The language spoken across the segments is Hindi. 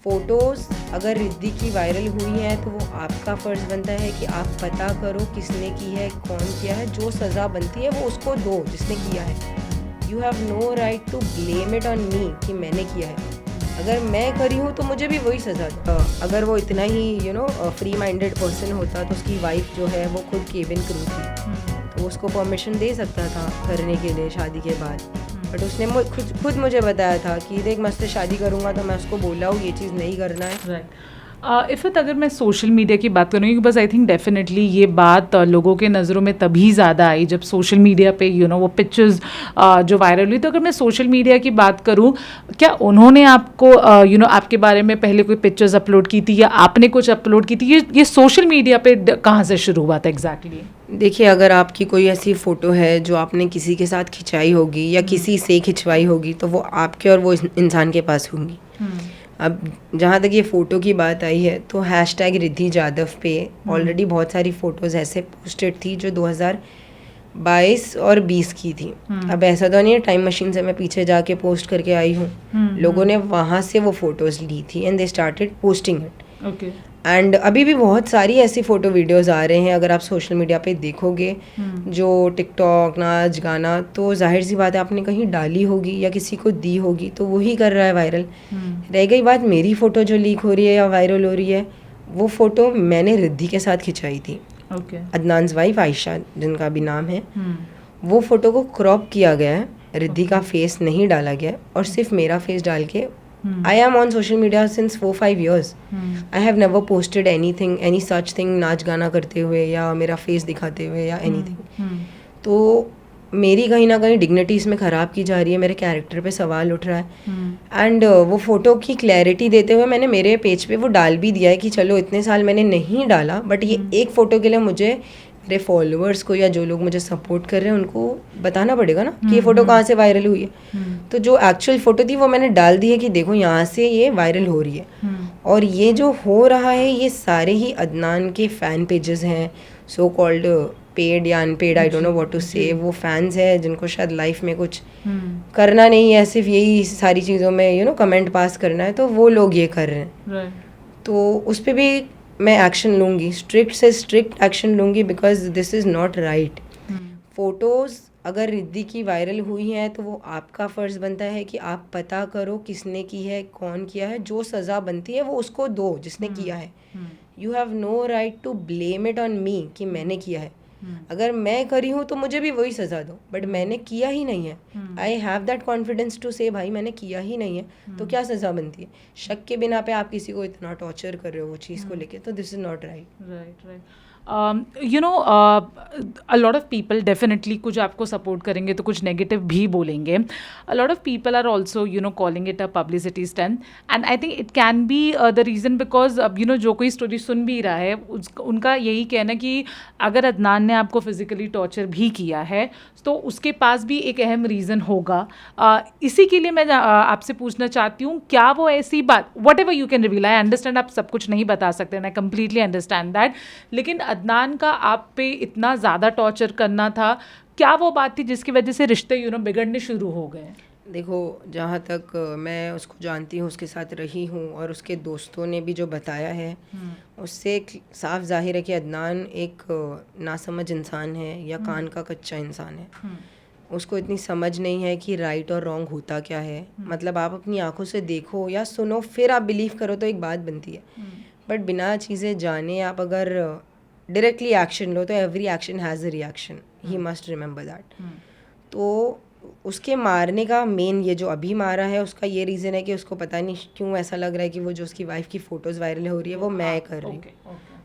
फ़ोटोज़ अगर रिद्धि की वायरल हुई हैं तो वो आपका फ़र्ज़ बनता है कि आप पता करो किसने की है, कौन किया है। जो सज़ा बनती है वो उसको दो जिसने किया है। You have no right to blame it on me कि मैंने किया है। अगर मैं करी हूँ तो मुझे भी वही सज़ा दो। अगर वो इतना ही फ्री माइंडेड पर्सन होता तो उसकी वाइफ जो है वो खुद केबिन क्रू थी, तो उसको परमिशन दे सकता था करने के लिए शादी के बाद। बट उसने खुद मुझे बताया था कि देख मैं उससे शादी करूँगा तो मैं उसको बोला हूँ ये चीज़ नहीं करना है। राइट। इफ़त अगर मैं सोशल मीडिया की बात करूँगी, बस आई थिंक डेफिनेटली ये बात लोगों के नज़रों में तभी ज़्यादा आई जब सोशल मीडिया पे वो पिक्चर्स जो वायरल हुई। तो अगर मैं सोशल मीडिया की बात करूँ, क्या उन्होंने आपको आपके बारे में पहले कोई पिक्चर्स अपलोड की थी या आपने कुछ अपलोड की थी? ये सोशल मीडिया पे कहाँ से शुरू हुआ था एग्जैक्टली? देखिए, अगर आपकी कोई ऐसी फ़ोटो है जो आपने किसी के साथ खिंचाई होगी या किसी से खिंचवाई होगी तो वो आपके और वो इंसान के पास होंगी। अब जहाँ तक ये फ़ोटो की बात आई है तो हैशटैग रिद्धि जादव पे ऑलरेडी बहुत सारी फ़ोटोज़ ऐसे पोस्टेड थी जो 2022 और 20 की थी। अब ऐसा तो नहीं है टाइम मशीन से मैं पीछे जाके पोस्ट करके आई हूँ। लोगों ने वहाँ से वो फ़ोटोज़ ली थी and they started posting it. Okay. And अभी भी बहुत सारी ऐसी फ़ोटो वीडियोज़ आ रहे हैं, अगर आप सोशल मीडिया पे देखोगे जो टिकटॉक नाच गाना, तो जाहिर सी बात है आपने कहीं डाली होगी या किसी को दी होगी तो वही कर रहा है वायरल। रह गई बात मेरी फ़ोटो जो लीक हो रही है या वायरल हो रही है, वो फ़ोटो मैंने रिद्धि के साथ खिंचाई थी। ओके। अदनान वाइफ आयशा जिनका भी नाम है, वो फ़ोटो को क्रॉप किया गया है, रिद्धि का फेस नहीं डाला गया और सिर्फ मेरा फेस डाल के I am on social media since 4-5 years. I have never posted anything, any such thing, नाच गाना करते हुए या मेरा फेस दिखाते हुए या एनीथिंग। तो मेरी कहीं ना कहीं डिग्निटी इसमें ख़राब की जा रही है, मेरे कैरेक्टर पे सवाल उठ रहा है। एंड वो फ़ोटो की क्लैरिटी देते हुए मैंने मेरे पेज पे वो डाल भी दिया है कि चलो इतने साल मैंने नहीं डाला, बट ये एक फ़ोटो के लिए मुझे मेरे फॉलोअर्स को या जो लोग मुझे सपोर्ट कर रहे हैं उनको बताना पड़ेगा ना कि ये फ़ोटो कहाँ से वायरल हुई है। तो जो एक्चुअल फ़ोटो थी वो मैंने डाल दी है कि देखो यहाँ से ये वायरल हो रही है। और ये जो हो रहा है ये सारे ही अदनान के फ़ैन पेजेस हैं, सो कॉल्ड पेड या unpaid, I don't know what to say. वो फैंस हैं जिनको शायद लाइफ में कुछ करना नहीं है, सिर्फ यही सारी चीज़ों में कमेंट पास करना है, तो वो लोग ये कर रहे हैं। तो उस पर भी मैं एक्शन लूँगी, स्ट्रिक्ट से स्ट्रिक्ट एक्शन लूँगी, because this is not right. Photos अगर रिद्धि की वायरल हुई हैं तो वो आपका फ़र्ज़ बनता है कि आप पता करो किसने की है, कौन किया है। जो सज़ा बनती है वो उसको दो जिसने किया है। You have no right to blame it on me कि मैंने किया है। अगर मैं करी हूँ तो मुझे भी वही सज़ा दो, बट मैंने किया ही नहीं है। I have that confidence to say भाई मैंने किया ही नहीं है, तो क्या सज़ा बनती है? शक के बिना पे आप किसी को इतना टॉर्चर कर रहे हो वो चीज़ को लेके, तो this is not right. Right. A lot of people definitely कुछ आपको सपोर्ट करेंगे तो कुछ नेगेटिव भी बोलेंगे। A lot of people are also calling it a publicity stunt, and I think it can be the reason because जो कोई स्टोरी सुन भी रहा है उनका यही कहना कि अगर अदनान ने आपको फिजिकली टॉर्चर भी किया है तो उसके पास भी एक अहम रीज़न होगा। इसी के लिए मैं आपसे पूछना चाहती हूँ, क्या वो ऐसी बात, what ever you can reveal, I understand आप सब कुछ नहीं बता सकते, and I completely understand that, लेकिन अदनान का आप पे इतना ज़्यादा टॉर्चर करना था, क्या वो बात थी जिसकी वजह से रिश्ते बिगड़ने शुरू हो गए? देखो, जहाँ तक मैं उसको जानती हूँ, उसके साथ रही हूँ और उसके दोस्तों ने भी जो बताया है उससे एक साफ जाहिर है कि अदनान एक नासमझ इंसान है या कान का कच्चा इंसान है। उसको इतनी समझ नहीं है कि राइट और रॉन्ग होता क्या है। मतलब आप अपनी आंखों से देखो या सुनो फिर आप बिलीव करो तो एक बात बनती है, बट बिना चीज़ें जाने आप अगर डायरेक्टली एक्शन लो तो every action has a reaction, he must remember that. तो उसके मारने का मेन ये जो अभी मारा है उसका ये रीज़न है कि उसको पता नहीं क्यों ऐसा लग रहा है कि वो जो उसकी वाइफ की फ़ोटोज़ वायरल हो रही है वो मैं कर रही हूँ।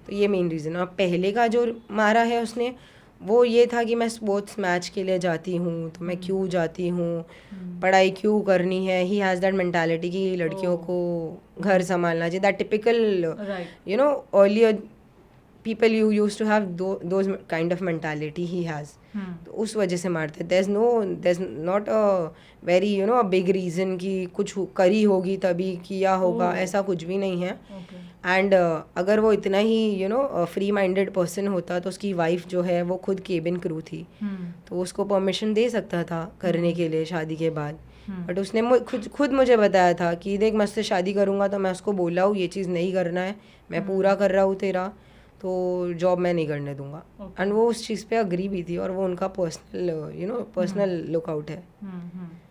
तो ये मेन रीज़न है। और पहले का जो मारा है उसने वो ये था कि मैं स्पोर्ट्स मैच के लिए जाती हूँ तो मैं क्यों जाती हूँ, पढ़ाई क्यों करनी है। ही हैज़ दैट मेंटालिटी कि लड़कियों को घर संभालना चाहिए, that typical earlier people you used to have those kind of mentality he has. तो उस वजह से मारते। there's not a very a big reason कि कुछ करी होगी तभी किया होगा, ऐसा कुछ भी नहीं है। एंड अगर वो इतना ही फ्री माइंडेड पर्सन होता तो उसकी वाइफ जो है वो खुद केबिन क्रू थी, तो उसको परमिशन दे सकता था करने के लिए शादी के बाद। बट उसने खुद मुझे बताया था कि देख मैं उससे शादी करूँगा तो मैं उसको बोला हूँ ये चीज़ नहीं करना है, मैं पूरा कर रहा हूँ तेरा, तो जॉब मैं नहीं करने दूंगा. एंड वो उस चीज़ पे अग्री भी थी और वो उनका पर्सनल पर्सनल लुकआउट है.